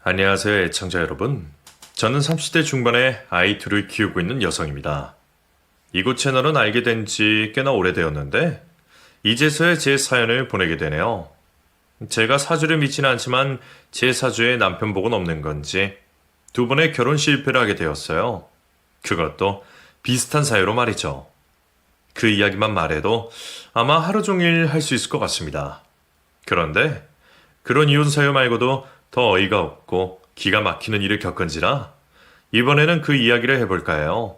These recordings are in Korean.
안녕하세요, 애청자 여러분. 저는 30대 중반에 아이 둘을 키우고 있는 여성입니다. 이곳 채널은 알게 된 지 꽤나 오래되었는데, 이제서야 제 사연을 보내게 되네요. 제가 사주를 믿지는 않지만 제 사주에 남편복은 없는 건지 두 번의 결혼 실패를 하게 되었어요. 그것도 비슷한 사유로 말이죠. 그 이야기만 말해도 아마 하루 종일 할 수 있을 것 같습니다. 그런데 그런 이혼 사유 말고도 더 어이가 없고 기가 막히는 일을 겪은지라 이번에는 그 이야기를 해볼까 해요.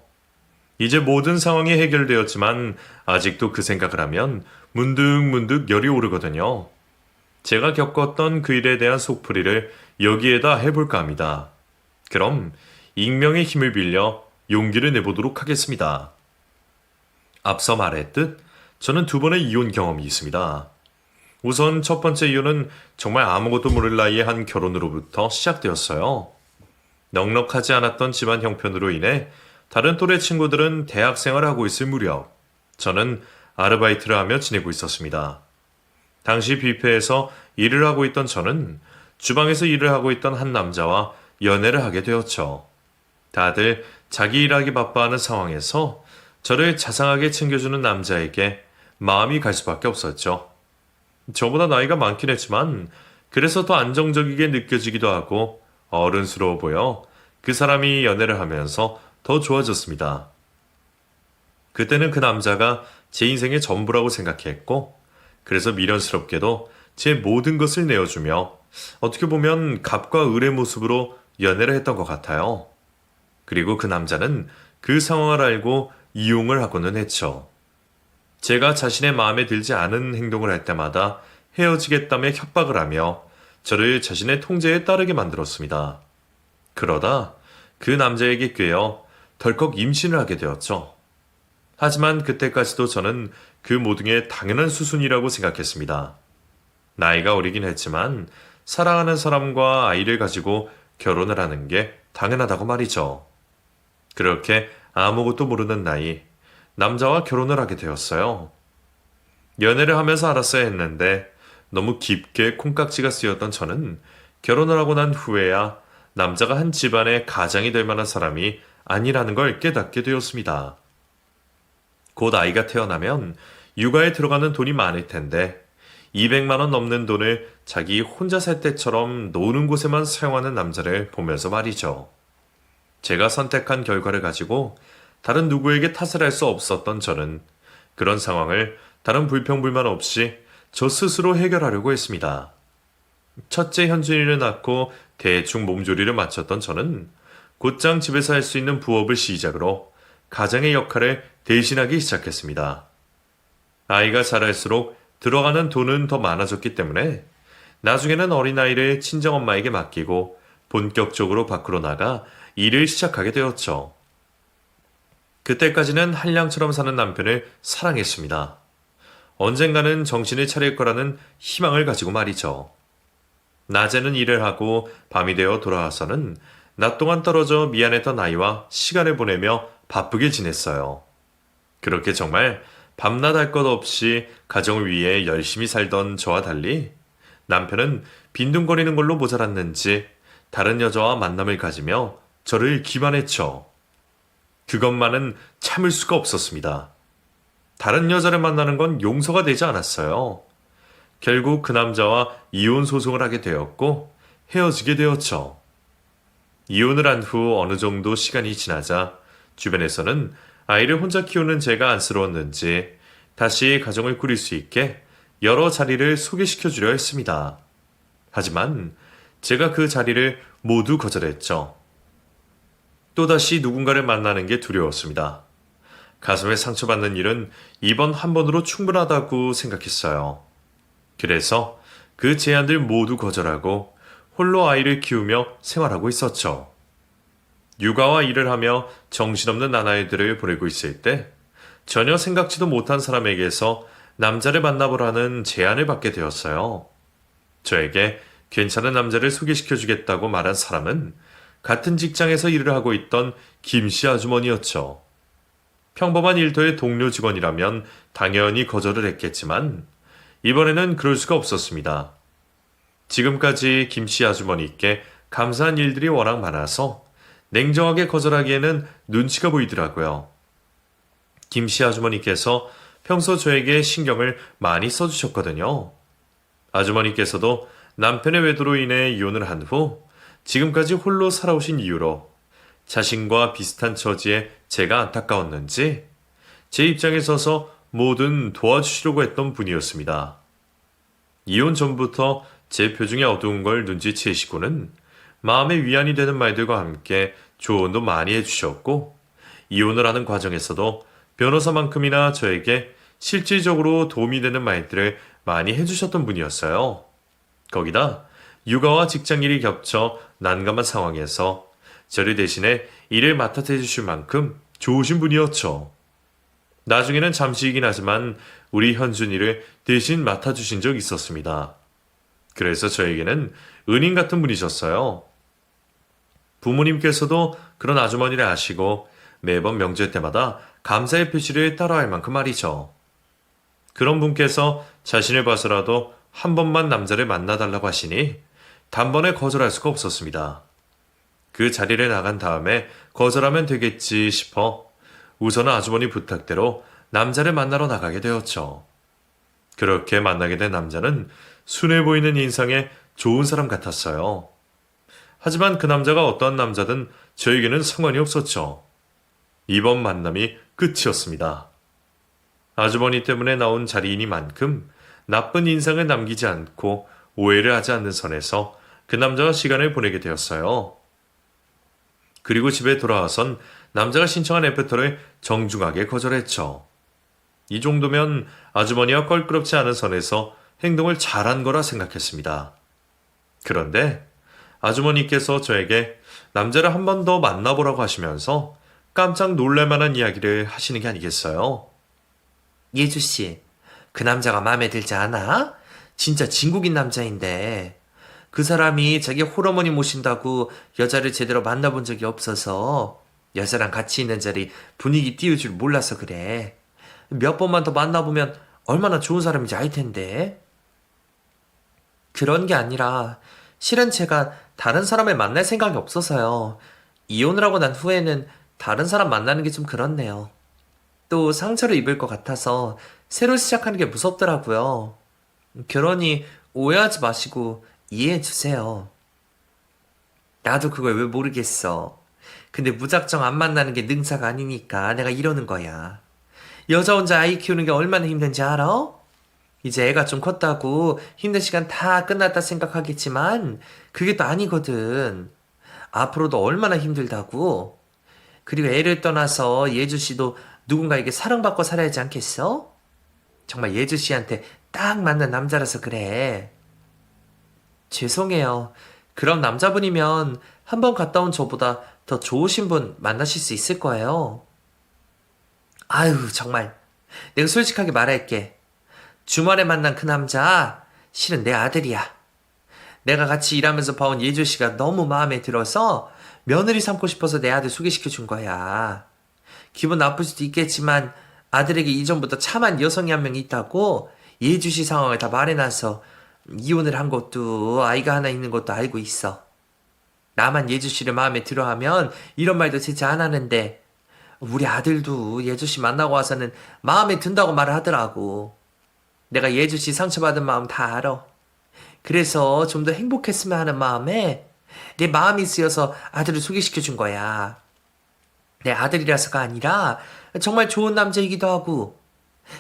이제 모든 상황이 해결되었지만 아직도 그 생각을 하면 문득문득 열이 오르거든요. 제가 겪었던 그 일에 대한 속풀이를 여기에다 해볼까 합니다. 그럼 익명의 힘을 빌려 용기를 내보도록 하겠습니다. 앞서 말했듯 저는 두 번의 이혼 경험이 있습니다. 우선 첫 번째 이유는 정말 아무것도 모를 나이에 한 결혼으로부터 시작되었어요. 넉넉하지 않았던 집안 형편으로 인해 다른 또래 친구들은 대학생활을 하고 있을 무렵 저는 아르바이트를 하며 지내고 있었습니다. 당시 뷔페에서 일을 하고 있던 저는 주방에서 일을 하고 있던 한 남자와 연애를 하게 되었죠. 다들 자기 일하기 바빠하는 상황에서 저를 자상하게 챙겨주는 남자에게 마음이 갈 수밖에 없었죠. 저보다 나이가 많긴 했지만 그래서 더 안정적이게 느껴지기도 하고 어른스러워 보여 그 사람이 연애를 하면서 더 좋아졌습니다. 그때는 그 남자가 제 인생의 전부라고 생각했고 그래서 미련스럽게도 제 모든 것을 내어주며 어떻게 보면 갑과 을의 모습으로 연애를 했던 것 같아요. 그리고 그 남자는 그 상황을 알고 이용을 하고는 했죠. 제가 자신의 마음에 들지 않은 행동을 할 때마다 헤어지겠다며 협박을 하며 저를 자신의 통제에 따르게 만들었습니다. 그러다 그 남자에게 꿰어 덜컥 임신을 하게 되었죠. 하지만 그때까지도 저는 그 모든 게 당연한 수순이라고 생각했습니다. 나이가 어리긴 했지만 사랑하는 사람과 아이를 가지고 결혼을 하는 게 당연하다고 말이죠. 그렇게 아무것도 모르는 나이, 남자와 결혼을 하게 되었어요. 연애를 하면서 알았어야 했는데 너무 깊게 콩깍지가 쓰였던 저는 결혼을 하고 난 후에야 남자가 한 집안의 가장이 될 만한 사람이 아니라는 걸 깨닫게 되었습니다. 곧 아이가 태어나면 육아에 들어가는 돈이 많을 텐데 200만 원 넘는 돈을 자기 혼자 살 때처럼 노는 곳에만 사용하는 남자를 보면서 말이죠. 제가 선택한 결과를 가지고 다른 누구에게 탓을 할 수 없었던 저는 그런 상황을 다른 불평불만 없이 저 스스로 해결하려고 했습니다. 첫째 현준이를 낳고 대충 몸조리를 마쳤던 저는 곧장 집에서 할 수 있는 부업을 시작으로 가장의 역할을 대신하기 시작했습니다. 아이가 자랄수록 들어가는 돈은 더 많아졌기 때문에 나중에는 어린아이를 친정엄마에게 맡기고 본격적으로 밖으로 나가 일을 시작하게 되었죠. 그때까지는 한량처럼 사는 남편을 사랑했습니다. 언젠가는 정신을 차릴 거라는 희망을 가지고 말이죠. 낮에는 일을 하고 밤이 되어 돌아와서는 낮 동안 떨어져 미안했던 아이와 시간을 보내며 바쁘게 지냈어요. 그렇게 정말 밤낮 할 것 없이 가정을 위해 열심히 살던 저와 달리 남편은 빈둥거리는 걸로 모자랐는지 다른 여자와 만남을 가지며 저를 기만했죠. 그것만은 참을 수가 없었습니다. 다른 여자를 만나는 건 용서가 되지 않았어요. 결국 그 남자와 이혼 소송을 하게 되었고 헤어지게 되었죠. 이혼을 한 후 어느 정도 시간이 지나자 주변에서는 아이를 혼자 키우는 제가 안쓰러웠는지 다시 가정을 꾸릴 수 있게 여러 자리를 소개시켜 주려 했습니다. 하지만 제가 그 자리를 모두 거절했죠. 또다시 누군가를 만나는 게 두려웠습니다. 가슴에 상처받는 일은 이번 한 번으로 충분하다고 생각했어요. 그래서 그 제안들 모두 거절하고 홀로 아이를 키우며 생활하고 있었죠. 육아와 일을 하며 정신없는 나날들을 보내고 있을 때 전혀 생각지도 못한 사람에게서 남자를 만나보라는 제안을 받게 되었어요. 저에게 괜찮은 남자를 소개시켜 주겠다고 말한 사람은 같은 직장에서 일을 하고 있던 김씨 아주머니였죠. 평범한 일터의 동료 직원이라면 당연히 거절을 했겠지만 이번에는 그럴 수가 없었습니다. 지금까지 김씨 아주머니께 감사한 일들이 워낙 많아서 냉정하게 거절하기에는 눈치가 보이더라고요. 김씨 아주머니께서 평소 저에게 신경을 많이 써주셨거든요. 아주머니께서도 남편의 외도로 인해 이혼을 한 후 지금까지 홀로 살아오신 이유로 자신과 비슷한 처지에 제가 안타까웠는지 제 입장에 서서 뭐든 도와주시려고 했던 분이었습니다. 이혼 전부터 제 표정이 어두운 걸 눈치채시고는 마음의 위안이 되는 말들과 함께 조언도 많이 해주셨고 이혼을 하는 과정에서도 변호사만큼이나 저에게 실질적으로 도움이 되는 말들을 많이 해주셨던 분이었어요. 거기다 육아와 직장일이 겹쳐 난감한 상황에서 저를 대신해 일을 맡아서 해주실 만큼 좋으신 분이었죠. 나중에는 잠시이긴 하지만 우리 현준이를 대신 맡아주신 적 있었습니다. 그래서 저에게는 은인 같은 분이셨어요. 부모님께서도 그런 아주머니를 아시고 매번 명절 때마다 감사의 표시를 따라 할 만큼 말이죠. 그런 분께서 자신을 봐서라도 한 번만 남자를 만나달라고 하시니 단번에 거절할 수가 없었습니다. 그 자리를 나간 다음에 거절하면 되겠지 싶어 우선은 아주머니 부탁대로 남자를 만나러 나가게 되었죠. 그렇게 만나게 된 남자는 순해 보이는 인상에 좋은 사람 같았어요. 하지만 그 남자가 어떠한 남자든 저에게는 상관이 없었죠. 이번 만남이 끝이었습니다. 아주머니 때문에 나온 자리이니만큼 나쁜 인상을 남기지 않고 오해를 하지 않는 선에서 그 남자와 시간을 보내게 되었어요. 그리고 집에 돌아와선 남자가 신청한 애프터를 정중하게 거절했죠. 이 정도면 아주머니와 껄끄럽지 않은 선에서 행동을 잘한 거라 생각했습니다. 그런데 아주머니께서 저에게 남자를 한 번 더 만나보라고 하시면서 깜짝 놀랄 만한 이야기를 하시는 게 아니겠어요? 예주씨, 그 남자가 마음에 들지 않아? 진짜 진국인 남자인데. 그 사람이 자기 홀어머니 모신다고 여자를 제대로 만나본 적이 없어서 여자랑 같이 있는 자리 분위기 띄울 줄 몰라서 그래. 몇 번만 더 만나보면 얼마나 좋은 사람인지 알 텐데. 그런 게 아니라 실은 제가 다른 사람을 만날 생각이 없어서요. 이혼을 하고 난 후에는 다른 사람 만나는 게 좀 그렇네요. 또 상처를 입을 것 같아서 새로 시작하는 게 무섭더라고요. 그러니 오해하지 마시고 이해해 주세요. 나도 그걸 왜 모르겠어. 근데 무작정 안 만나는 게 능사가 아니니까 내가 이러는 거야. 여자 혼자 아이 키우는 게 얼마나 힘든지 알아? 이제 애가 좀 컸다고 힘든 시간 다 끝났다 생각하겠지만 그게 또 아니거든. 앞으로도 얼마나 힘들다고. 그리고 애를 떠나서 예주 씨도 누군가에게 사랑받고 살아야지 않겠어? 정말 예주 씨한테 딱 맞는 남자라서 그래. 죄송해요. 그럼 남자분이면 한 번 갔다 온 저보다 더 좋으신 분 만나실 수 있을 거예요. 아유, 정말. 내가 솔직하게 말할게. 주말에 만난 그 남자, 실은 내 아들이야. 내가 같이 일하면서 봐온 예주 씨가 너무 마음에 들어서 며느리 삼고 싶어서 내 아들 소개시켜 준 거야. 기분 나쁠 수도 있겠지만 아들에게 이전부터 참한 여성이 한 명 있다고 예주 씨 상황을 다 말해놔서 이혼을 한 것도 아이가 하나 있는 것도 알고 있어. 나만 예주 씨를 마음에 들어하면 이런 말도 제치 안 하는데 우리 아들도 예주 씨 만나고 와서는 마음에 든다고 말을 하더라고. 내가 예주 씨 상처받은 마음 다 알아. 그래서 좀 더 행복했으면 하는 마음에 내 마음이 쓰여서 아들을 소개시켜 준 거야. 내 아들이라서가 아니라 정말 좋은 남자이기도 하고.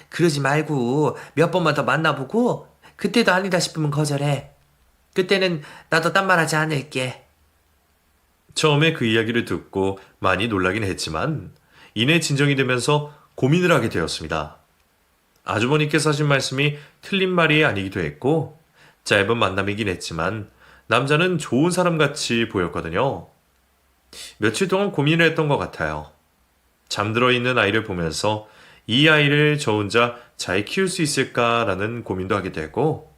그러지 말고 몇 번만 더 만나보고 그때도 아니다 싶으면 거절해. 그때는 나도 딴 말하지 않을게. 처음에 그 이야기를 듣고 많이 놀라긴 했지만 이내 진정이 되면서 고민을 하게 되었습니다. 아주머니께서 하신 말씀이 틀린 말이 아니기도 했고 짧은 만남이긴 했지만 남자는 좋은 사람같이 보였거든요. 며칠 동안 고민을 했던 것 같아요. 잠들어 있는 아이를 보면서 이 아이를 저 혼자 잘 키울 수 있을까라는 고민도 하게 되고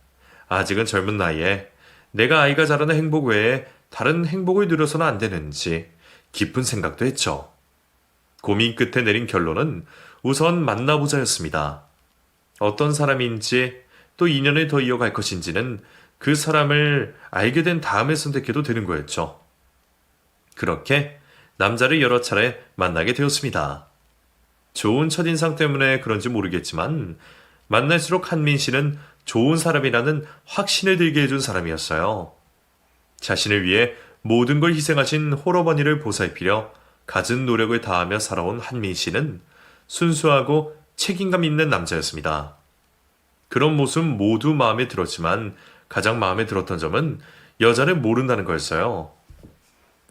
아직은 젊은 나이에 내가 아이가 자라는 행복 외에 다른 행복을 누려서는 안 되는지 깊은 생각도 했죠. 고민 끝에 내린 결론은 우선 만나보자였습니다. 어떤 사람인지 또 인연을 더 이어갈 것인지는 그 사람을 알게 된 다음에 선택해도 되는 거였죠. 그렇게 남자를 여러 차례 만나게 되었습니다. 좋은 첫인상 때문에 그런지 모르겠지만 만날수록 한민 씨는 좋은 사람이라는 확신을 들게 해준 사람이었어요. 자신을 위해 모든 걸 희생하신 홀어머니를 보살피려 갖은 노력을 다하며 살아온 한민 씨는 순수하고 책임감 있는 남자였습니다. 그런 모습 모두 마음에 들었지만 가장 마음에 들었던 점은 여자를 모른다는 거였어요.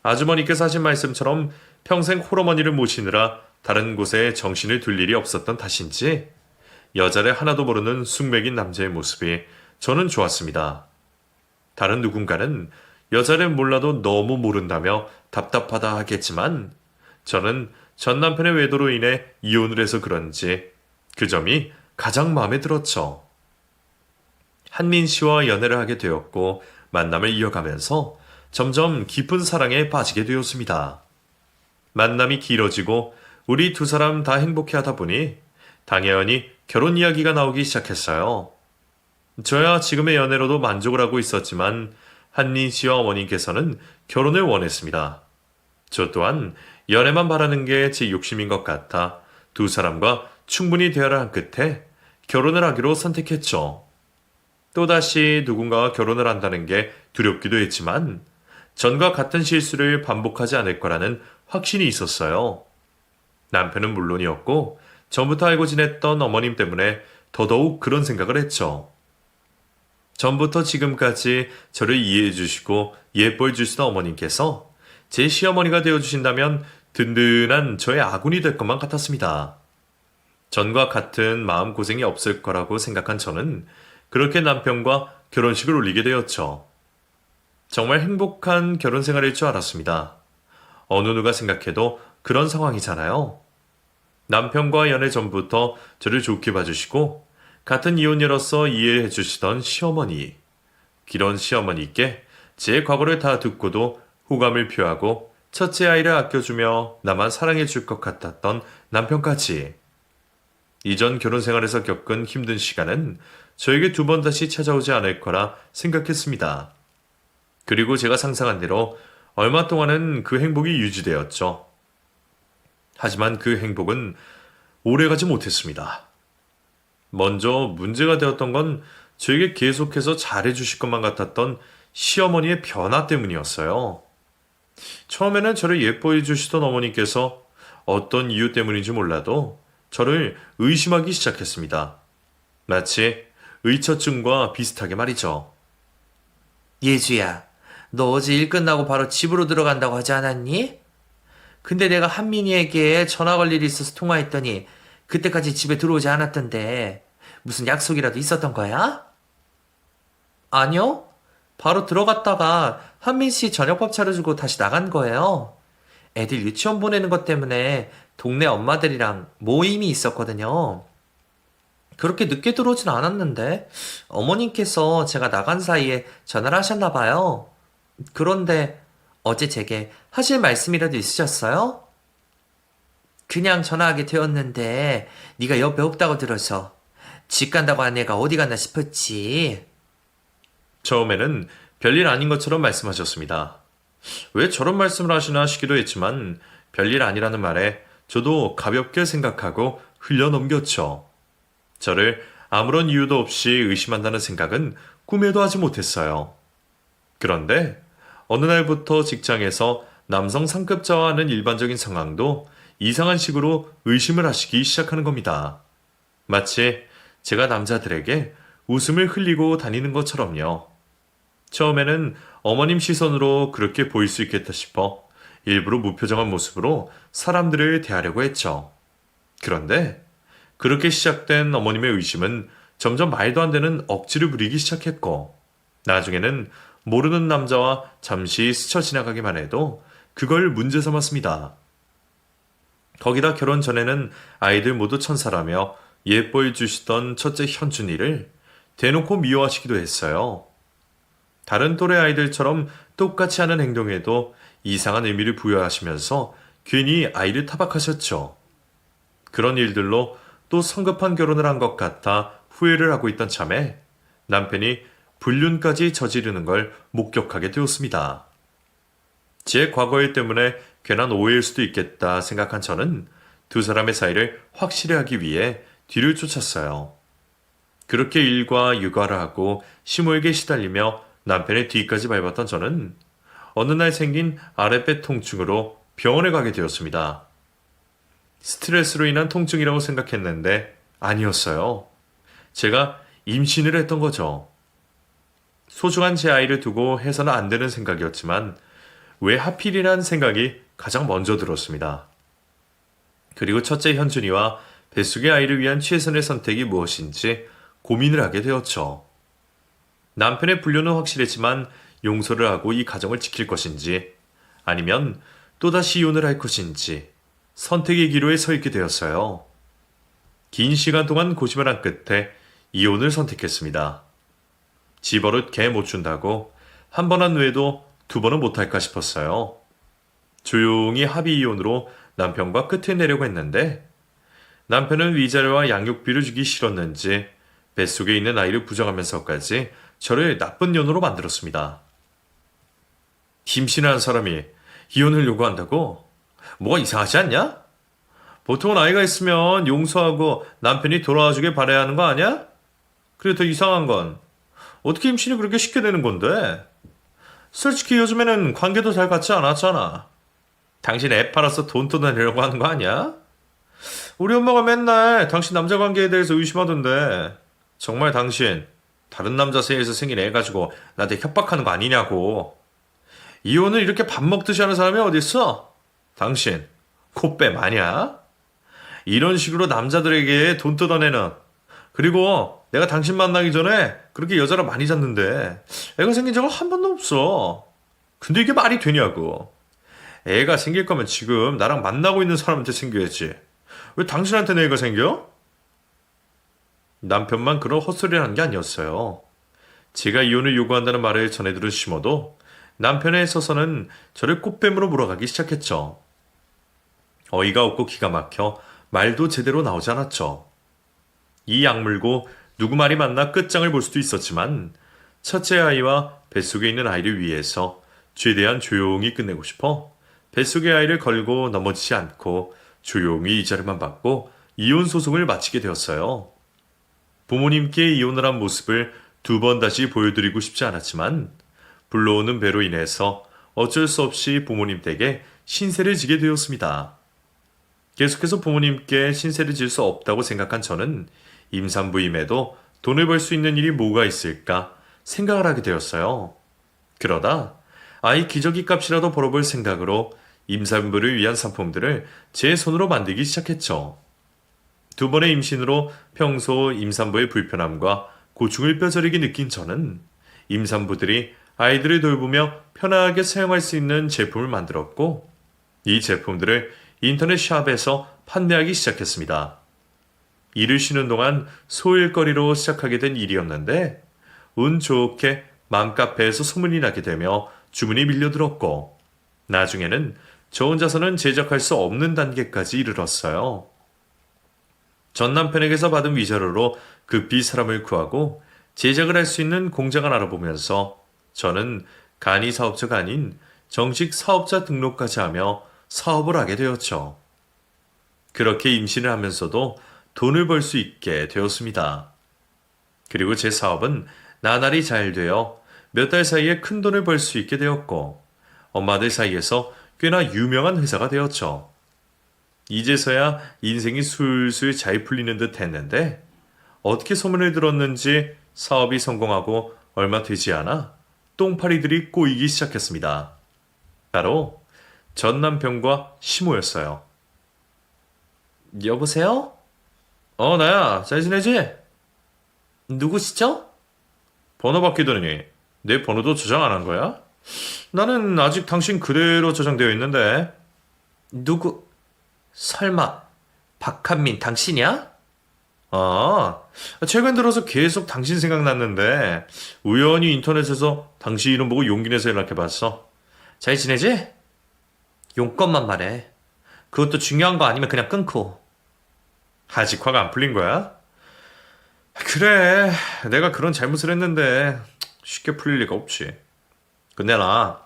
아주머니께서 하신 말씀처럼 평생 홀어머니를 모시느라 다른 곳에 정신을 둘 일이 없었던 탓인지 여자를 하나도 모르는 숙맥인 남자의 모습이 저는 좋았습니다. 다른 누군가는 여자를 몰라도 너무 모른다며 답답하다 하겠지만 저는 전 남편의 외도로 인해 이혼을 해서 그런지 그 점이 가장 마음에 들었죠. 한민 씨와 연애를 하게 되었고 만남을 이어가면서 점점 깊은 사랑에 빠지게 되었습니다. 만남이 길어지고 우리 두 사람 다 행복해하다 보니 당연히 결혼 이야기가 나오기 시작했어요. 저야 지금의 연애로도 만족을 하고 있었지만 한민 씨와 어머님께서는 결혼을 원했습니다. 저 또한 연애만 바라는 게 제 욕심인 것 같아 두 사람과 충분히 대화를 한 끝에 결혼을 하기로 선택했죠. 또다시 누군가와 결혼을 한다는 게 두렵기도 했지만 전과 같은 실수를 반복하지 않을 거라는 확신이 있었어요. 남편은 물론이었고 전부터 알고 지냈던 어머님 때문에 더더욱 그런 생각을 했죠. 전부터 지금까지 저를 이해해 주시고 예뻐해 주시던 어머님께서 제 시어머니가 되어주신다면 든든한 저의 아군이 될 것만 같았습니다. 전과 같은 마음고생이 없을 거라고 생각한 저는 그렇게 남편과 결혼식을 올리게 되었죠. 정말 행복한 결혼 생활일 줄 알았습니다. 어느 누가 생각해도 그런 상황이잖아요. 남편과 연애 전부터 저를 좋게 봐주시고 같은 이혼녀로서 이해해 주시던 시어머니. 그런 시어머니께 제 과거를 다 듣고도 호감을 표하고 첫째 아이를 아껴주며 나만 사랑해 줄 것 같았던 남편까지. 이전 결혼 생활에서 겪은 힘든 시간은 저에게 두 번 다시 찾아오지 않을 거라 생각했습니다. 그리고 제가 상상한 대로 얼마 동안은 그 행복이 유지되었죠. 하지만 그 행복은 오래가지 못했습니다. 먼저 문제가 되었던 건 저에게 계속해서 잘해주실 것만 같았던 시어머니의 변화 때문이었어요. 처음에는 저를 예뻐해 주시던 어머니께서 어떤 이유 때문인지 몰라도 저를 의심하기 시작했습니다. 마치 의처증과 비슷하게 말이죠. 예주야, 너 어제 일 끝나고 바로 집으로 들어간다고 하지 않았니? 근데 내가 한민이에게 전화 걸 일이 있어서 통화했더니 그때까지 집에 들어오지 않았던데 무슨 약속이라도 있었던 거야? 아니요. 바로 들어갔다가 한민 씨 저녁밥 차려주고 다시 나간 거예요. 애들 유치원 보내는 것 때문에 동네 엄마들이랑 모임이 있었거든요. 그렇게 늦게 들어오진 않았는데 어머님께서 제가 나간 사이에 전화를 하셨나 봐요. 그런데 어제 제게 하실 말씀이라도 있으셨어요? 그냥 전화하게 되었는데 네가 옆에 없다고 들어서 집 간다고 한 애가 어디 갔나 싶었지. 처음에는 별일 아닌 것처럼 말씀하셨습니다. 왜 저런 말씀을 하시나 싶기도 했지만 별일 아니라는 말에 저도 가볍게 생각하고 흘려 넘겼죠. 저를 아무런 이유도 없이 의심한다는 생각은 꿈에도 하지 못했어요. 그런데 어느 날부터 직장에서 남성 상급자와 하는 일반적인 상황도 이상한 식으로 의심을 하시기 시작하는 겁니다. 마치 제가 남자들에게 웃음을 흘리고 다니는 것처럼요. 처음에는 어머님 시선으로 그렇게 보일 수 있겠다 싶어 일부러 무표정한 모습으로 사람들을 대하려고 했죠. 그런데 그렇게 시작된 어머님의 의심은 점점 말도 안 되는 억지를 부리기 시작했고 나중에는 모르는 남자와 잠시 스쳐 지나가기만 해도 그걸 문제 삼았습니다. 거기다 결혼 전에는 아이들 모두 천사라며 예뻐해 주시던 첫째 현준이를 대놓고 미워하시기도 했어요. 다른 또래 아이들처럼 똑같이 하는 행동에도 이상한 의미를 부여하시면서 괜히 아이를 타박하셨죠. 그런 일들로 또 성급한 결혼을 한 것 같아 후회를 하고 있던 참에 남편이 불륜까지 저지르는 걸 목격하게 되었습니다. 제 과거일 때문에 괜한 오해일 수도 있겠다 생각한 저는 두 사람의 사이를 확실히 하기 위해 뒤를 쫓았어요. 그렇게 일과 육아를 하고 시모에게 시달리며 남편의 뒤까지 밟았던 저는 어느 날 생긴 아랫배 통증으로 병원에 가게 되었습니다. 스트레스로 인한 통증이라고 생각했는데 아니었어요. 제가 임신을 했던 거죠. 소중한 제 아이를 두고 해서는 안 되는 생각이었지만 왜 하필이란 생각이 가장 먼저 들었습니다. 그리고 첫째 현준이와 뱃속의 아이를 위한 최선의 선택이 무엇인지 고민을 하게 되었죠. 남편의 불륜은 확실했지만 용서를 하고 이 가정을 지킬 것인지 아니면 또다시 이혼을 할 것인지 선택의 기로에 서 있게 되었어요. 긴 시간 동안 고심을 한 끝에 이혼을 선택했습니다. 집버릇 개 못 준다고 한 번 한 외에도 두 번은 못할까 싶었어요. 조용히 합의 이혼으로 남편과 끝을 내려고 했는데 남편은 위자료와 양육비를 주기 싫었는지 뱃속에 있는 아이를 부정하면서까지 저를 나쁜 년으로 만들었습니다. 임신한 사람이 이혼을 요구한다고? 뭐가 이상하지 않냐? 보통은 아이가 있으면 용서하고 남편이 돌아와주길 바라야 하는 거 아니야? 그리고 더 이상한 건 어떻게 임신이 그렇게 쉽게 되는 건데? 솔직히 요즘에는 관계도 잘 같지 않았잖아. 당신 애 팔아서 돈 떠내려고 하는 거 아니야? 우리 엄마가 맨날 당신 남자 관계에 대해서 의심하던데 정말 당신 다른 남자 사이에서 생긴 애 가지고 나한테 협박하는 거 아니냐고. 이혼을 이렇게 밥 먹듯이 하는 사람이 어딨어? 당신 코빼 마냐? 이런 식으로 남자들에게 돈 뜯어내는 그리고 내가 당신 만나기 전에 그렇게 여자랑 많이 잤는데 애가 생긴 적은 한 번도 없어. 근데 이게 말이 되냐고. 애가 생길 거면 지금 나랑 만나고 있는 사람한테 생겨야지. 왜 당신한테는 애가 생겨? 남편만 그런 헛소리를 한 게 아니었어요. 제가 이혼을 요구한다는 말을 전해 들은 시모도 남편에 서서는 저를 꽃뱀으로 몰아가기 시작했죠. 어이가 없고 기가 막혀 말도 제대로 나오지 않았죠. 이 약물고 누구 말이 맞나 끝장을 볼 수도 있었지만 첫째 아이와 뱃속에 있는 아이를 위해서 최대한 조용히 끝내고 싶어 뱃속의 아이를 걸고 넘어지지 않고 조용히 이자료만 받고 이혼 소송을 마치게 되었어요. 부모님께 이혼을 한 모습을 두 번 다시 보여드리고 싶지 않았지만 불러오는 배로 인해서 어쩔 수 없이 부모님 댁에 신세를 지게 되었습니다. 계속해서 부모님께 신세를 질 수 없다고 생각한 저는 임산부임에도 돈을 벌 수 있는 일이 뭐가 있을까 생각을 하게 되었어요. 그러다 아이 기저귀 값이라도 벌어볼 생각으로 임산부를 위한 상품들을 제 손으로 만들기 시작했죠. 두 번의 임신으로 평소 임산부의 불편함과 고충을 뼈저리게 느낀 저는 임산부들이 아이들을 돌보며 편하게 사용할 수 있는 제품을 만들었고 이 제품들을 인터넷 샵에서 판매하기 시작했습니다. 일을 쉬는 동안 소일거리로 시작하게 된 일이었는데 운 좋게 맘카페에서 소문이 나게 되며 주문이 밀려들었고 나중에는 저 혼자서는 제작할 수 없는 단계까지 이르렀어요. 전 남편에게서 받은 위자료로 급히 사람을 구하고 제작을 할 수 있는 공장을 알아보면서 저는 간이 사업자가 아닌 정식 사업자 등록까지 하며 사업을 하게 되었죠. 그렇게 임신을 하면서도 돈을 벌 수 있게 되었습니다. 그리고 제 사업은 나날이 잘 되어 몇 달 사이에 큰 돈을 벌 수 있게 되었고 엄마들 사이에서 꽤나 유명한 회사가 되었죠. 이제서야 인생이 술술 잘 풀리는 듯 했는데 어떻게 소문을 들었는지 사업이 성공하고 얼마 되지 않아 똥파리들이 꼬이기 시작했습니다. 바로 전 남편과 시모였어요. 여보세요? 나야. 잘 지내지? 누구시죠? 번호 바뀌더니 내 번호도 저장 안 한 거야? 나는 아직 당신 그대로 저장되어 있는데. 누구? 설마 박한민 당신이야? 아, 최근 들어서 계속 당신 생각났는데 우연히 인터넷에서 당신 이름 보고 용기 내서 연락해봤어. 잘 지내지? 용건만 말해. 그것도 중요한 거 아니면 그냥 끊고. 아직 화가 안 풀린 거야? 그래, 내가 그런 잘못을 했는데 쉽게 풀릴 리가 없지. 근데 나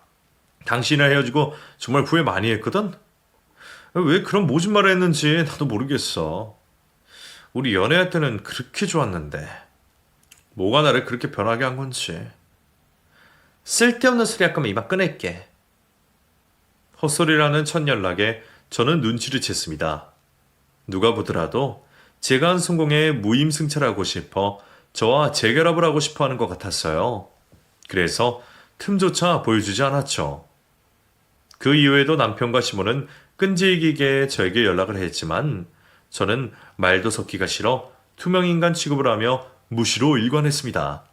당신이랑 헤어지고 정말 후회 많이 했거든? 왜 그런 모진 말을 했는지 나도 모르겠어. 우리 연애할 때는 그렇게 좋았는데 뭐가 나를 그렇게 변하게 한 건지. 쓸데없는 소리 할 거면 이만 끊을게. 헛소리라는 첫 연락에 저는 눈치를 챘습니다. 누가 보더라도 제가 한 성공에 무임승차하고 싶어 저와 재결합을 하고 싶어 하는 것 같았어요. 그래서 틈조차 보여주지 않았죠. 그 이후에도 남편과 시모는 끈질기게 저에게 연락을 했지만 저는 말도 섞기가 싫어 투명인간 취급을 하며 무시로 일관했습니다.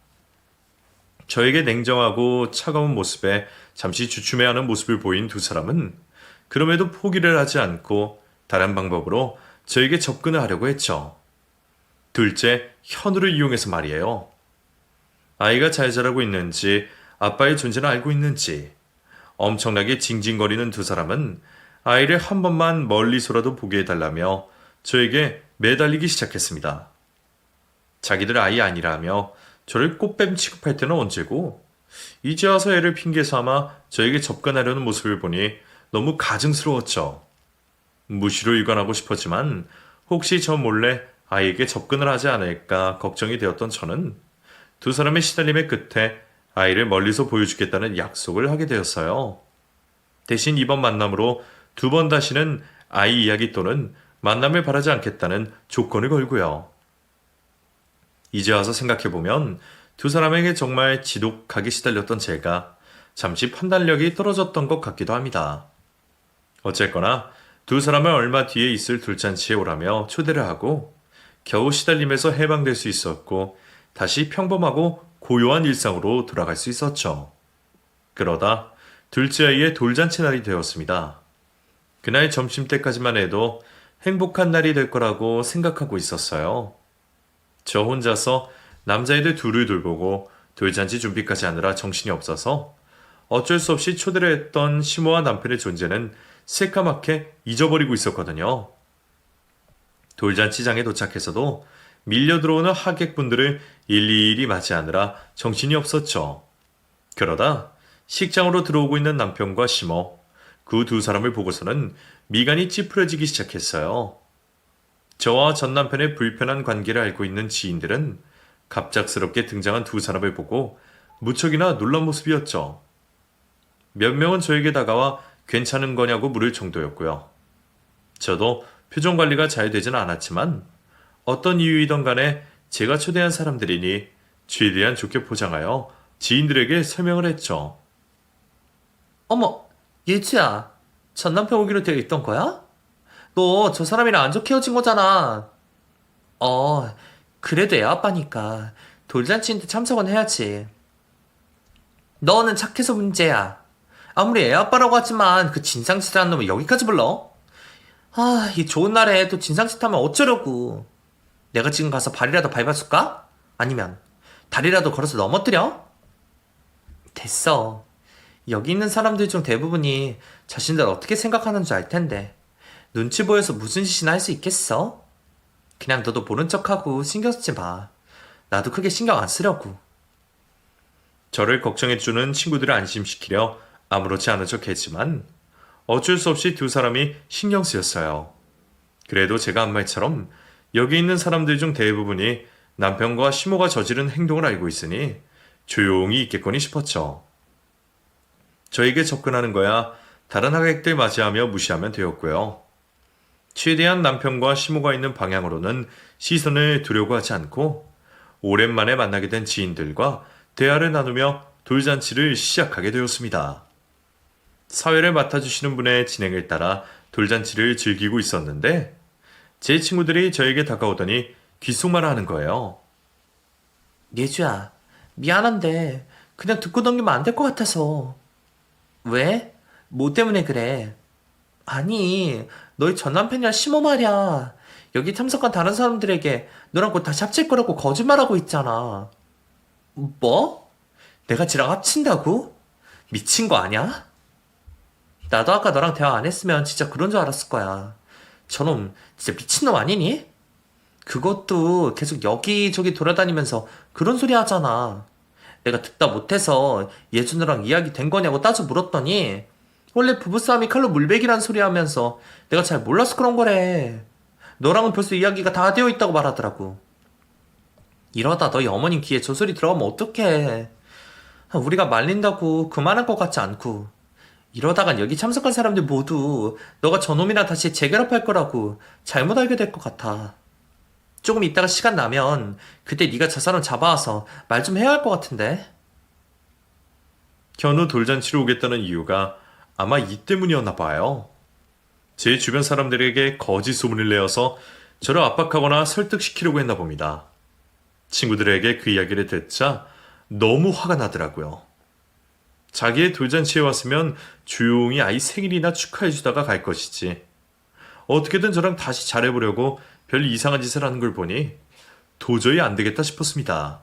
저에게 냉정하고 차가운 모습에 잠시 주춤해하는 모습을 보인 두 사람은 그럼에도 포기를 하지 않고 다른 방법으로 저에게 접근을 하려고 했죠. 둘째, 현우를 이용해서 말이에요. 아이가 잘 자라고 있는지 아빠의 존재는 알고 있는지 엄청나게 징징거리는 두 사람은 아이를 한 번만 멀리서라도 보게 해달라며 저에게 매달리기 시작했습니다. 자기들 아이 아니라며 저를 꽃뱀 취급할 때는 언제고 이제 와서 애를 핑계 삼아 저에게 접근하려는 모습을 보니 너무 가증스러웠죠. 무시로 일관하고 싶었지만 혹시 저 몰래 아이에게 접근을 하지 않을까 걱정이 되었던 저는 두 사람의 시달림의 끝에 아이를 멀리서 보여주겠다는 약속을 하게 되었어요. 대신 이번 만남으로 두 번 다시는 아이 이야기 또는 만남을 바라지 않겠다는 조건을 걸고요. 이제 와서 생각해보면 두 사람에게 정말 지독하게 시달렸던 제가 잠시 판단력이 떨어졌던 것 같기도 합니다. 어쨌거나 두 사람은 얼마 뒤에 있을 돌잔치에 오라며 초대를 하고 겨우 시달림에서 해방될 수 있었고 다시 평범하고 고요한 일상으로 돌아갈 수 있었죠. 그러다 둘째 아이의 돌잔치 날이 되었습니다. 그날 점심때까지만 해도 행복한 날이 될 거라고 생각하고 있었어요. 저 혼자서 남자애들 둘을 돌보고 돌잔치 준비까지 하느라 정신이 없어서 어쩔 수 없이 초대를 했던 시모와 남편의 존재는 새까맣게 잊어버리고 있었거든요. 돌잔치장에 도착해서도 밀려 들어오는 하객분들을 일일이 맞이하느라 정신이 없었죠. 그러다 식장으로 들어오고 있는 남편과 시모, 그 두 사람을 보고서는 미간이 찌푸려지기 시작했어요. 저와 전 남편의 불편한 관계를 알고 있는 지인들은 갑작스럽게 등장한 두 사람을 보고 무척이나 놀란 모습이었죠. 몇 명은 저에게 다가와 괜찮은 거냐고 물을 정도였고요. 저도 표정 관리가 잘 되지는 않았지만 어떤 이유이든 간에 제가 초대한 사람들이니 최대한 좋게 포장하여 지인들에게 설명을 했죠. 어머, 예지야. 전 남편 오기로 되어 있던 거야? 너 저 사람이랑 안 좋게 헤어진 거잖아. 그래도 애 아빠니까 돌잔치인데 참석은 해야지. 너는 착해서 문제야. 아무리 애 아빠라고 하지만 그 진상짓을 한 놈을 여기까지 불러? 이 좋은 날에 또 진상짓 하면 어쩌려고. 내가 지금 가서 발이라도 밟아줄까? 아니면 다리라도 걸어서 넘어뜨려? 됐어. 여기 있는 사람들 중 대부분이 자신들 어떻게 생각하는지 알 텐데 눈치 보여서 무슨 짓이나 할 수 있겠어? 그냥 너도 모른 척하고 신경 쓰지 마. 나도 크게 신경 안 쓰려고. 저를 걱정해주는 친구들을 안심시키려 아무렇지 않은 척 했지만 어쩔 수 없이 두 사람이 신경 쓰였어요. 그래도 제가 한 말처럼 여기 있는 사람들 중 대부분이 남편과 시모가 저지른 행동을 알고 있으니 조용히 있겠거니 싶었죠. 저에게 접근하는 거야 다른 하객들 맞이하며 무시하면 되었고요. 최대한 남편과 시모가 있는 방향으로는 시선을 두려고 하지 않고 오랜만에 만나게 된 지인들과 대화를 나누며 돌잔치를 시작하게 되었습니다. 사회를 맡아주시는 분의 진행을 따라 돌잔치를 즐기고 있었는데 제 친구들이 저에게 다가오더니 귓속말을 하는 거예요. 예주야, 미안한데 그냥 듣고 넘기면 안 될 것 같아서. 왜? 뭐 때문에 그래? 아니, 너희 전 남편이랑 시모 말이야. 여기 참석한 다른 사람들에게 너랑 곧 다시 합칠 거라고 거짓말하고 있잖아. 뭐? 내가 지랑 합친다고? 미친 거 아니야? 나도 아까 너랑 대화 안 했으면 진짜 그런 줄 알았을 거야. 저놈 진짜 미친놈 아니니? 그것도 계속 여기저기 돌아다니면서 그런 소리 하잖아. 내가 듣다 못해서 예준이랑 이야기 된 거냐고 따져 물었더니 원래 부부싸움이 칼로 물베기란 소리 하면서 내가 잘 몰라서 그런 거래. 너랑은 벌써 이야기가 다 되어 있다고 말하더라고. 이러다 너희 어머님 귀에 저 소리 들어가면 어떡해. 우리가 말린다고 그만할 것 같지 않고 이러다간 여기 참석한 사람들 모두 너가 저놈이랑 다시 재결합할 거라고 잘못 알게 될 것 같아. 조금 있다가 시간 나면 그때 네가 저 사람 잡아와서 말 좀 해야 할 것 같은데. 견우 돌잔치로 오겠다는 이유가 아마 이 때문이었나 봐요. 제 주변 사람들에게 거짓 소문을 내어서 저를 압박하거나 설득시키려고 했나 봅니다. 친구들에게 그 이야기를 듣자 너무 화가 나더라고요. 자기의 돌잔치에 왔으면 조용히 아이 생일이나 축하해주다가 갈 것이지. 어떻게든 저랑 다시 잘해보려고 별 이상한 짓을 하는 걸 보니 도저히 안 되겠다 싶었습니다.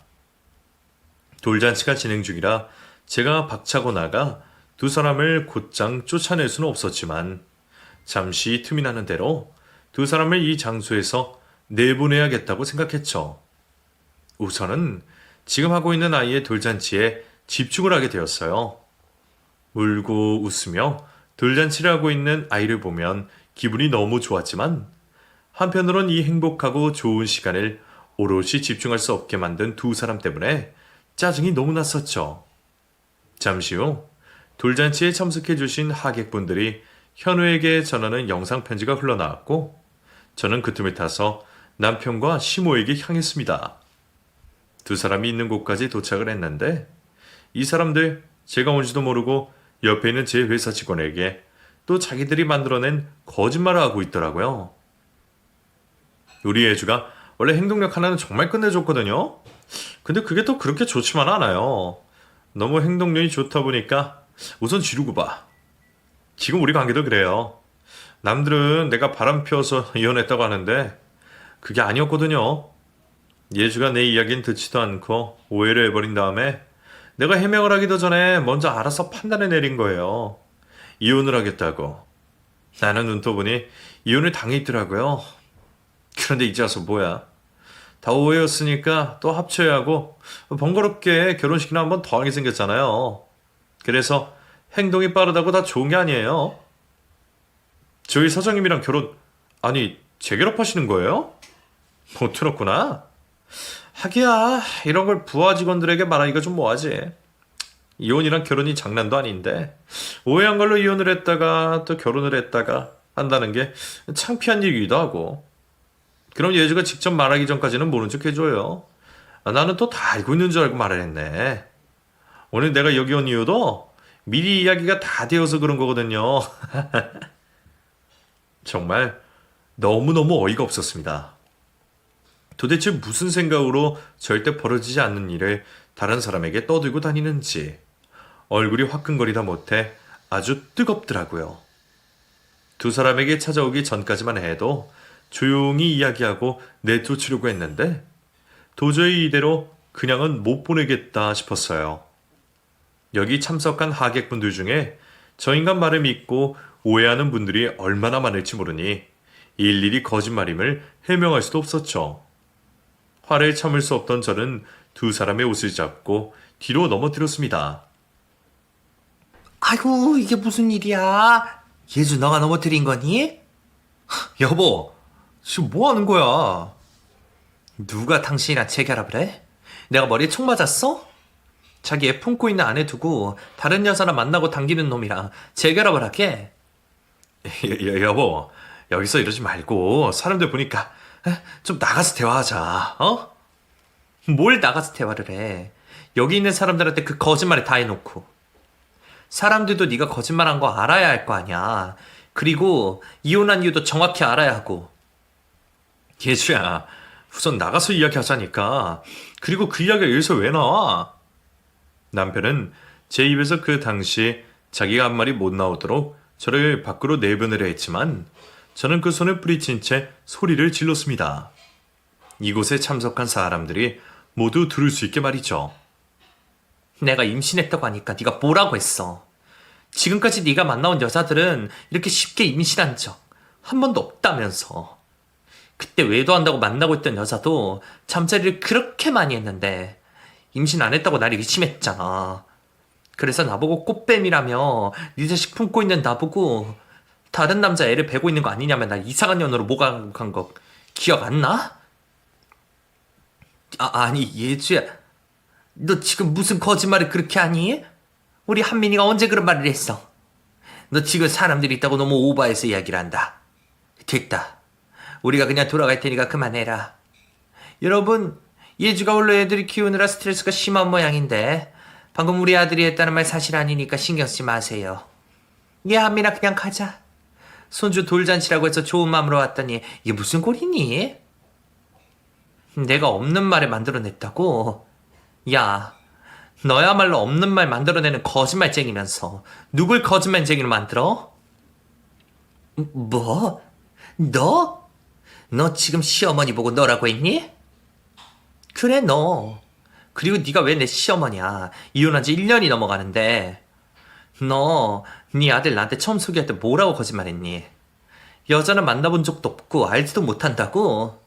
돌잔치가 진행 중이라 제가 박차고 나가 두 사람을 곧장 쫓아낼 수는 없었지만 잠시 틈이 나는 대로 두 사람을 이 장소에서 내보내야겠다고 생각했죠. 우선은 지금 하고 있는 아이의 돌잔치에 집중을 하게 되었어요. 울고 웃으며 돌잔치를 하고 있는 아이를 보면 기분이 너무 좋았지만 한편으론 이 행복하고 좋은 시간을 오롯이 집중할 수 없게 만든 두 사람 때문에 짜증이 너무 났었죠. 잠시 후 돌잔치에 참석해 주신 하객분들이 현우에게 전하는 영상 편지가 흘러나왔고 저는 그 틈을 타서 남편과 시모에게 향했습니다. 두 사람이 있는 곳까지 도착을 했는데 이 사람들 제가 온지도 모르고 옆에 있는 제 회사 직원에게 또 자기들이 만들어낸 거짓말을 하고 있더라고요. 우리 예주가 원래 행동력 하나는 정말 끝내줬거든요. 근데 그게 또 그렇게 좋지만 않아요. 너무 행동력이 좋다 보니까 우선 지르고 봐. 지금 우리 관계도 그래요. 남들은 내가 바람 피워서 이혼했다고 하는데 그게 아니었거든요. 예주가 내 이야기는 듣지도 않고 오해를 해버린 다음에 내가 해명을 하기도 전에 먼저 알아서 판단을 내린 거예요. 이혼을 하겠다고. 나는 눈떠 보니 이혼을 당했더라고요. 그런데 이제 와서 뭐야. 다 오해였으니까 또 합쳐야 하고 번거롭게 결혼식이나 한번 더 하게 생겼잖아요. 그래서 행동이 빠르다고 다 좋은 게 아니에요. 저희 사장님이랑 아니 재결합하시는 거예요? 못 들었구나. 하기야 이런 걸 부하 직원들에게 말하기가 좀 뭐하지. 이혼이랑 결혼이 장난도 아닌데 오해한 걸로 이혼을 했다가 또 결혼을 했다가 한다는 게 창피한 얘기기도 하고. 그럼 예주가 직접 말하기 전까지는 모른 척 해줘요. 나는 또 다 알고 있는 줄 알고 말을 했네. 오늘 내가 여기 온 이유도 미리 이야기가 다 되어서 그런 거거든요. 정말 너무너무 어이가 없었습니다. 도대체 무슨 생각으로 절대 벌어지지 않는 일을 다른 사람에게 떠들고 다니는지 얼굴이 화끈거리다 못해 아주 뜨겁더라고요. 두 사람에게 찾아오기 전까지만 해도 조용히 이야기하고 내쫓으려고 했는데 도저히 이대로 그냥은 못 보내겠다 싶었어요. 여기 참석한 하객분들 중에 저 인간 말을 믿고 오해하는 분들이 얼마나 많을지 모르니 일일이 거짓말임을 해명할 수도 없었죠. 화를 참을 수 없던 저는 두 사람의 옷을 잡고 뒤로 넘어뜨렸습니다. 아이고 이게 무슨 일이야. 예주 너가 넘어뜨린 거니? 여보, 지금 뭐 하는 거야? 누가 당신이랑 재결합을 해? 내가 머리에 총 맞았어? 자기 애 품고 있는 아내 두고 다른 여자랑 만나고 당기는 놈이랑 재결합을 하게? 여보, 여기서 이러지 말고 사람들 보니까 좀 나가서 대화하자. 어? 뭘 나가서 대화를 해. 여기 있는 사람들한테 그 거짓말을 다 해놓고. 사람들도 네가 거짓말한 거 알아야 할 거 아니야. 그리고 이혼한 이유도 정확히 알아야 하고. 예주야, 우선 나가서 이야기하자니까. 그리고 그 이야기가 여기서 왜 나와? 남편은 제 입에서 그 당시 자기가 한 말이 못 나오도록 저를 밖으로 내보내려 했지만 저는 그 손을 뿌리친 채 소리를 질렀습니다. 이곳에 참석한 사람들이 모두 들을 수 있게 말이죠. 내가 임신했다고 하니까 네가 뭐라고 했어. 지금까지 네가 만나온 여자들은 이렇게 쉽게 임신한 적 한 번도 없다면서. 그때 외도한다고 만나고 있던 여자도 잠자리를 그렇게 많이 했는데 임신 안 했다고 날 의심했잖아. 그래서 나보고 꽃뱀이라며 네 자식 품고 있는 나보고 다른 남자 애를 베고 있는 거 아니냐면 날 이상한 년으로 모각한 거 기억 안 나? 아니 예주야, 너 지금 무슨 거짓말을 그렇게 하니? 우리 한민이가 언제 그런 말을 했어? 너 지금 사람들이 있다고 너무 오버해서 이야기를 한다. 됐다. 우리가 그냥 돌아갈 테니까 그만해라. 여러분, 예주가 원래 애들이 키우느라 스트레스가 심한 모양인데 방금 우리 아들이 했다는 말 사실 아니니까 신경 쓰지 마세요. 얘 한민아 그냥 가자. 손주 돌잔치라고 해서 좋은 마음으로 왔더니 이게 무슨 꼴이니? 내가 없는 말을 만들어냈다고? 야, 너야말로 없는 말 만들어내는 거짓말쟁이면서 누굴 거짓말쟁이로 만들어? 뭐? 너? 너 지금 시어머니 보고 너라고 했니? 그래 너. 그리고 네가 왜 내 시어머니야? 이혼한 지 1년이 넘어가는데. 너, 네 아들 나한테 처음 소개할 때 뭐라고 거짓말했니? 여자는 만나본 적도 없고 알지도 못한다고?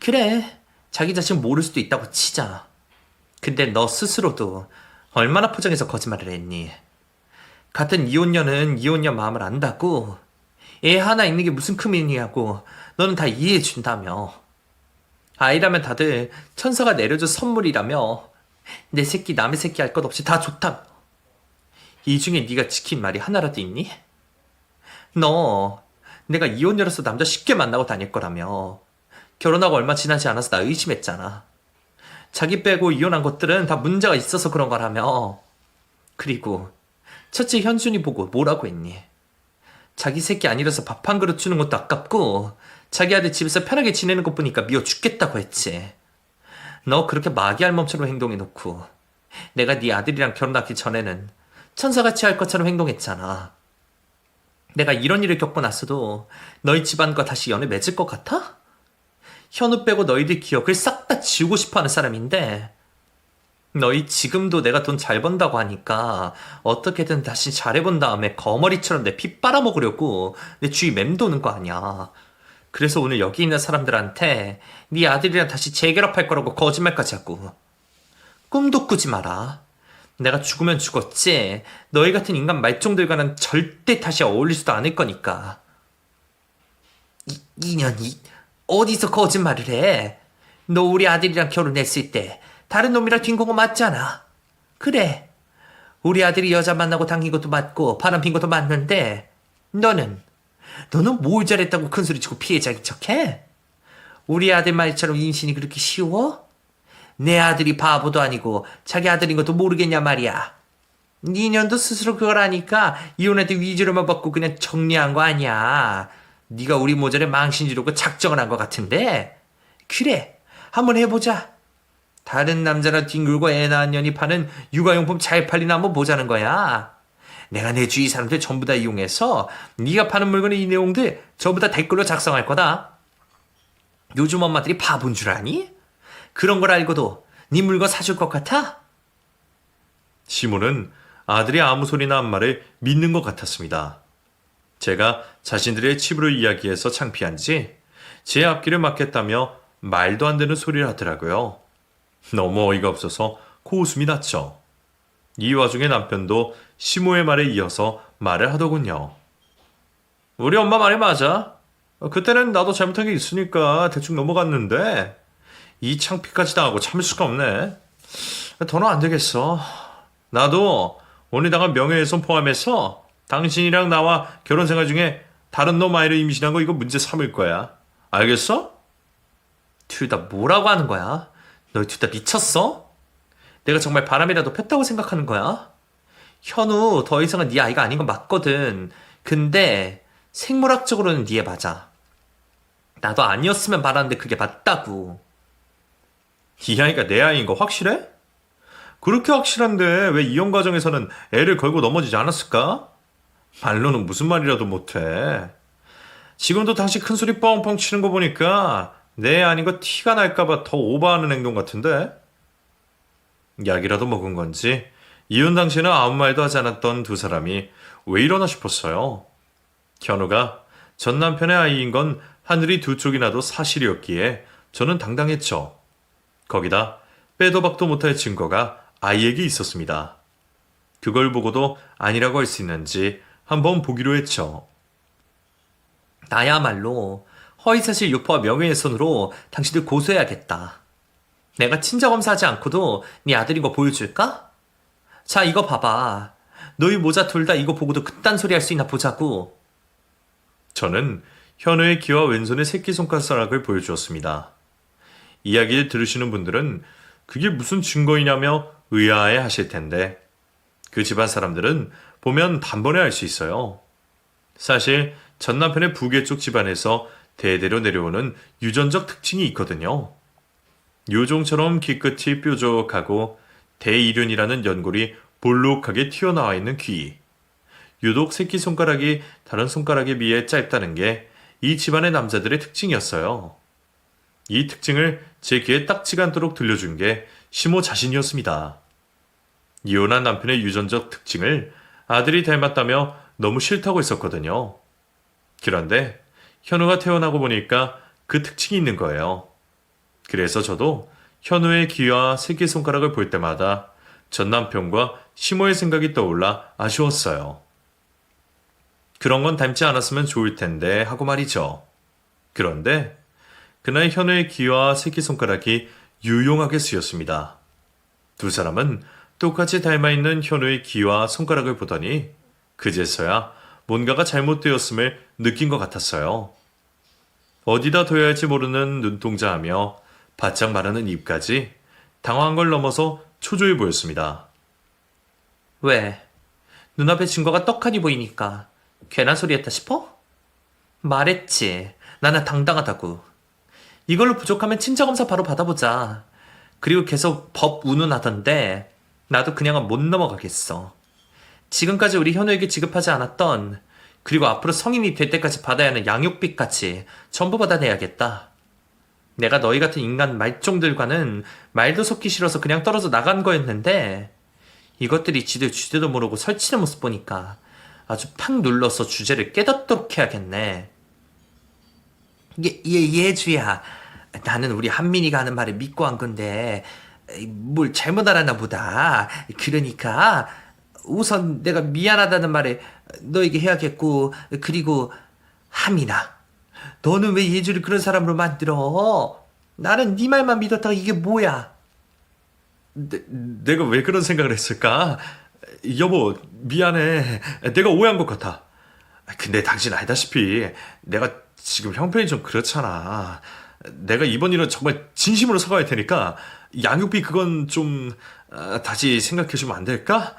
그래, 자기 자신 모를 수도 있다고 치자. 근데 너 스스로도 얼마나 포장해서 거짓말을 했니? 같은 이혼녀는 이혼녀 마음을 안다고? 애 하나 있는 게 무슨 큰일이냐고 너는 다 이해해준다며. 아이라면 다들 천사가 내려준 선물이라며. 내 새끼 남의 새끼 할 것 없이 다 좋다며. 이 중에 네가 지킨 말이 하나라도 있니? 너 내가 이혼녀로서 남자 쉽게 만나고 다닐 거라며. 결혼하고 얼마 지나지 않아서 나 의심했잖아. 자기 빼고 이혼한 것들은 다 문제가 있어서 그런 거라며. 그리고 첫째 현준이 보고 뭐라고 했니? 자기 새끼 아니라서 밥 한 그릇 주는 것도 아깝고 자기 아들 집에서 편하게 지내는 것 보니까 미워 죽겠다고 했지. 너 그렇게 마귀알몸처럼 행동해놓고 내가 네 아들이랑 결혼하기 전에는 천사같이 할 것처럼 행동했잖아. 내가 이런 일을 겪고 나서도 너희 집안과 다시 연애 맺을 것 같아? 현우 빼고 너희들 기억을 싹 다 지우고 싶어하는 사람인데 너희 지금도 내가 돈 잘 번다고 하니까 어떻게든 다시 잘해본 다음에 거머리처럼 내 피 빨아먹으려고 내 주위 맴도는 거 아니야. 그래서 오늘 여기 있는 사람들한테 네 아들이랑 다시 재결합할 거라고 거짓말까지 하고. 꿈도 꾸지 마라. 내가 죽으면 죽었지 너희 같은 인간 말종들과는 절대 다시 어울리지도 않을 거니까. 이년이 어디서 거짓말을 해? 너 우리 아들이랑 결혼했을 때 다른 놈이랑 튄 거 맞잖아. 그래. 우리 아들이 여자 만나고 당긴 것도 맞고 바람 핀 것도 맞는데 너는 뭘 잘했다고 큰소리치고 피해자인 척해? 우리 아들 말처럼 임신이 그렇게 쉬워? 내 아들이 바보도 아니고 자기 아들인 것도 모르겠냐 말이야. 니년도 스스로 그걸 아니까 이혼한테 위주로만 받고 그냥 정리한 거 아니야. 네가 우리 모자를 망신 주려고 작정을 한 것 같은데. 그래, 한번 해보자. 다른 남자랑 뒹굴고 애 낳은 년이 파는 육아용품 잘 팔리나 한번 보자는 거야. 내가 내 주위 사람들 전부 다 이용해서 네가 파는 물건의 이 내용들 전부 다 댓글로 작성할 거다. 요즘 엄마들이 바본 줄 아니? 그런 걸 알고도 네 물건 사줄 것 같아? 시몬은 아들이 아무 소리나 한 말을 믿는 것 같았습니다. 제가 자신들의 치부를 이야기해서 창피한지 제 앞길을 막겠다며 말도 안 되는 소리를 하더라고요. 너무 어이가 없어서 코웃음이 났죠. 이 와중에 남편도 시모의 말에 이어서 말을 하더군요. 우리 엄마 말이 맞아. 그때는 나도 잘못한 게 있으니까 대충 넘어갔는데 이 창피까지 당하고 참을 수가 없네. 더는 안 되겠어. 나도 오늘 당한 명예훼손 포함해서 당신이랑 나와 결혼 생활 중에 다른 놈 아이를 임신한 거 이거 문제 삼을 거야. 알겠어? 둘 다 뭐라고 하는 거야? 너희 둘 다 미쳤어? 내가 정말 바람이라도 폈다고 생각하는 거야? 현우 더 이상은 네 아이가 아닌 건 맞거든. 근데 생물학적으로는 네애 맞아. 나도 아니었으면 말하는데 그게 맞다고. 이 아이가 내 아이인 거 확실해? 그렇게 확실한데 왜 이혼 과정에서는 애를 걸고 넘어지지 않았을까? 말로는 무슨 말이라도 못해. 지금도 다시 큰소리 뻥뻥 치는 거 보니까 내 아닌 거 티가 날까봐 더 오버하는 행동 같은데? 약이라도 먹은 건지 이혼 당시에는 아무 말도 하지 않았던 두 사람이 왜 이러나 싶었어요. 현우가 전 남편의 아이인 건 하늘이 두 쪽이 나도 사실이었기에 저는 당당했죠. 거기다 빼도 박도 못할 증거가 아이에게 있었습니다. 그걸 보고도 아니라고 할 수 있는지 한번 보기로 했죠. 나야말로 허위사실 유포와 명예훼손으로 당신들 고소해야겠다. 내가 친자검사하지 않고도 네 아들인 거 보여줄까? 자, 이거 봐봐. 너희 모자 둘 다 이거 보고도 그딴 소리 할 수 있나 보자고. 저는 현우의 기와 왼손의 새끼손가락을 보여주었습니다. 이야기를 들으시는 분들은 그게 무슨 증거이냐며 의아해 하실 텐데 그 집안 사람들은 보면 단번에 알 수 있어요. 사실 전 남편의 부계 쪽 집안에서 대대로 내려오는 유전적 특징이 있거든요. 요종처럼 귀끝이 뾰족하고 대이륜이라는 연골이 볼록하게 튀어나와 있는 귀. 유독 새끼손가락이 다른 손가락에 비해 짧다는 게 이 집안의 남자들의 특징이었어요. 이 특징을 제 귀에 딱지가 않도록 들려준 게 시모 자신이었습니다. 이혼한 남편의 유전적 특징을 아들이 닮았다며 너무 싫다고 했었거든요. 그런데 현우가 태어나고 보니까 그 특징이 있는 거예요. 그래서 저도 현우의 귀와 새끼손가락을 볼 때마다 전 남편과 시모의 생각이 떠올라 아쉬웠어요. 그런 건 닮지 않았으면 좋을 텐데 하고 말이죠. 그런데 그날 현우의 귀와 새끼손가락이 유용하게 쓰였습니다. 두 사람은 똑같이 닮아있는 현우의 귀와 손가락을 보더니 그제서야 뭔가가 잘못되었음을 느낀 것 같았어요. 어디다 둬야 할지 모르는 눈동자하며 바짝 마르는 입까지 당황한 걸 넘어서 초조해 보였습니다. 왜? 눈앞에 증거가 떡하니 보이니까 괜한 소리 했다 싶어? 말했지. 나는 당당하다고. 이걸로 부족하면 친자검사 바로 받아보자. 그리고 계속 법 운운하던데 나도 그냥은 못 넘어가겠어. 지금까지 우리 현우에게 지급하지 않았던 그리고 앞으로 성인이 될 때까지 받아야 하는 양육비까지 전부 받아내야겠다. 내가 너희 같은 인간 말종들과는 말도 섞기 싫어서 그냥 떨어져 나간 거였는데 이것들이 지들 주제도 모르고 설치는 모습 보니까 아주 팍 눌러서 주제를 깨닫도록 해야겠네. 예주야. 나는 우리 한민이가 하는 말을 믿고 한 건데 뭘 잘못 알았나 보다. 그러니까 우선 내가 미안하다는 말을 너에게 해야겠고 그리고 한민아 너는 왜 예주를 그런 사람으로 만들어? 나는 네 말만 믿었다가 이게 뭐야? 내가 왜 그런 생각을 했을까? 여보, 미안해. 내가 오해한 것 같아. 근데 당신 알다시피 내가 지금 형편이 좀 그렇잖아. 내가 이번 일은 정말 진심으로 사과할 테니까 양육비 그건 좀 다시 생각해주면 안 될까?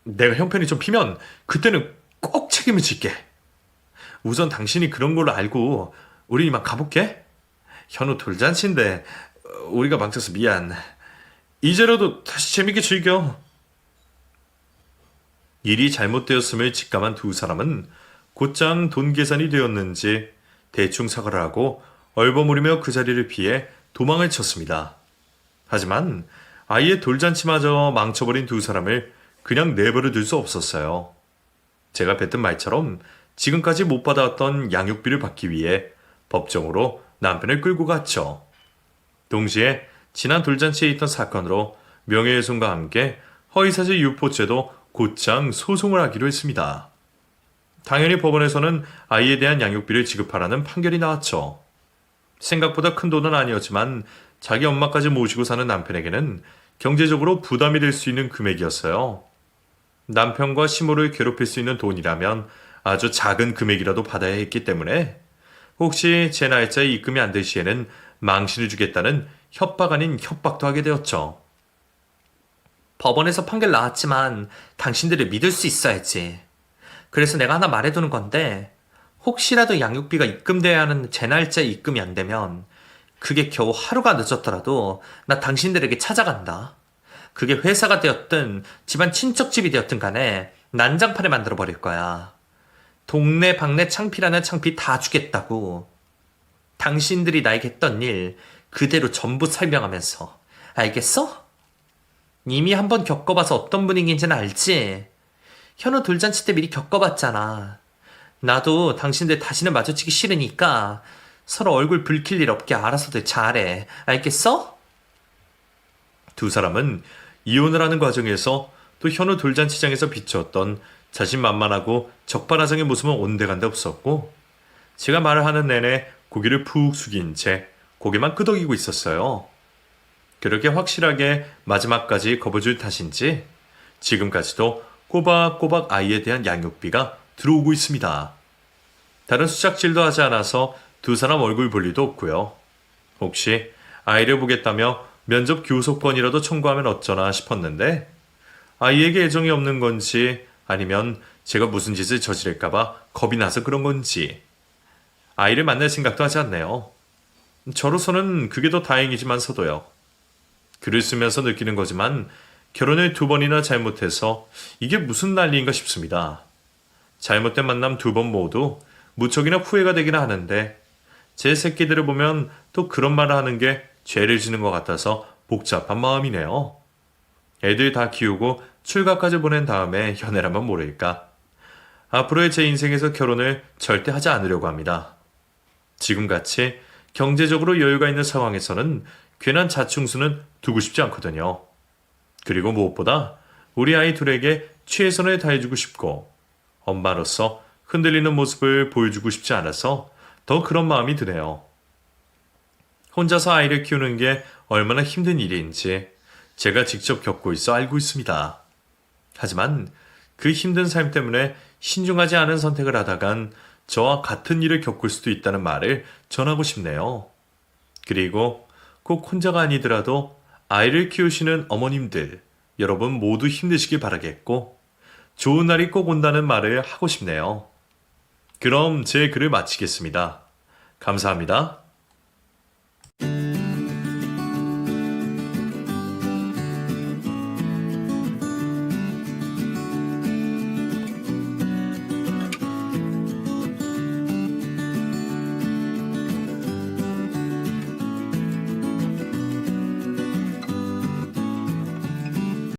내가 형편이 좀 피면 그때는 꼭 책임을 질게. 우선 당신이 그런 걸로 알고 우리 이만 가볼게. 현우 돌잔치인데 우리가 망쳐서 미안. 이제라도 다시 재밌게 즐겨. 일이 잘못되었음을 직감한 두 사람은 곧장 돈 계산이 되었는지 대충 사과를 하고 얼버무리며 그 자리를 피해 도망을 쳤습니다. 하지만 아이의 돌잔치마저 망쳐버린 두 사람을 그냥 내버려 둘 수 없었어요. 제가 뱉은 말처럼 지금까지 못 받아왔던 양육비를 받기 위해 법정으로 남편을 끌고 갔죠. 동시에 지난 돌잔치에 있던 사건으로 명예훼손과 함께 허위사실 유포죄도 곧장 소송을 하기로 했습니다. 당연히 법원에서는 아이에 대한 양육비를 지급하라는 판결이 나왔죠. 생각보다 큰 돈은 아니었지만 자기 엄마까지 모시고 사는 남편에게는 경제적으로 부담이 될 수 있는 금액이었어요. 남편과 시모를 괴롭힐 수 있는 돈이라면 아주 작은 금액이라도 받아야 했기 때문에 혹시 제 날짜에 입금이 안 될 시에는 망신을 주겠다는 협박 아닌 협박도 하게 되었죠. 법원에서 판결 나왔지만 당신들을 믿을 수 있어야지. 그래서 내가 하나 말해두는 건데 혹시라도 양육비가 입금돼야 하는 제 날짜에 입금이 안 되면 그게 겨우 하루가 늦었더라도 나 당신들에게 찾아간다. 그게 회사가 되었든 집안 친척집이 되었든 간에 난장판을 만들어 버릴 거야. 동네 방네 창피라는 창피 다 주겠다고. 당신들이 나에게 했던 일 그대로 전부 설명하면서. 알겠어? 이미 한번 겪어봐서 어떤 분위기인지는 알지? 현우 돌잔치 때 미리 겪어봤잖아. 나도 당신들 다시는 마주치기 싫으니까 서로 얼굴 붉힐 일 없게 알아서들 잘해. 알겠어? 두 사람은 이혼을 하는 과정에서 또 현우 돌잔치장에서 비추었던 자신만만하고 적반하장의 모습은 온데간데 없었고, 제가 말을 하는 내내 고개를 푹 숙인 채 고개만 끄덕이고 있었어요. 그렇게 확실하게 마지막까지 겁을 줄 탓인지 지금까지도 꼬박꼬박 아이에 대한 양육비가 들어오고 있습니다. 다른 수작질도 하지 않아서 두 사람 얼굴 볼 리도 없고요. 혹시 아이를 보겠다며 면접 교섭권이라도 청구하면 어쩌나 싶었는데, 아이에게 애정이 없는 건지 아니면 제가 무슨 짓을 저지를까봐 겁이 나서 그런 건지 아이를 만날 생각도 하지 않네요. 저로서는 그게 더 다행이지만서도요. 글을 쓰면서 느끼는 거지만 결혼을 2번이나 잘못해서 이게 무슨 난리인가 싶습니다. 잘못된 만남 2번 모두 무척이나 후회가 되긴 하는데, 제 새끼들을 보면 또 그런 말을 하는 게 죄를 지는 것 같아서 복잡한 마음이네요. 애들 다 키우고 출가까지 보낸 다음에 연애라면 모를까. 앞으로의 제 인생에서 결혼을 절대 하지 않으려고 합니다. 지금같이 경제적으로 여유가 있는 상황에서는 괜한 자충수는 두고 싶지 않거든요. 그리고 무엇보다 우리 아이 둘에게 최선을 다해주고 싶고, 엄마로서 흔들리는 모습을 보여주고 싶지 않아서 더 그런 마음이 드네요. 혼자서 아이를 키우는 게 얼마나 힘든 일인지 제가 직접 겪고 있어 알고 있습니다. 하지만 그 힘든 삶 때문에 신중하지 않은 선택을 하다간 저와 같은 일을 겪을 수도 있다는 말을 전하고 싶네요. 그리고 꼭 혼자가 아니더라도 아이를 키우시는 어머님들, 여러분 모두 힘내시길 바라겠고, 좋은 날이 꼭 온다는 말을 하고 싶네요. 그럼 제 글을 마치겠습니다. 감사합니다.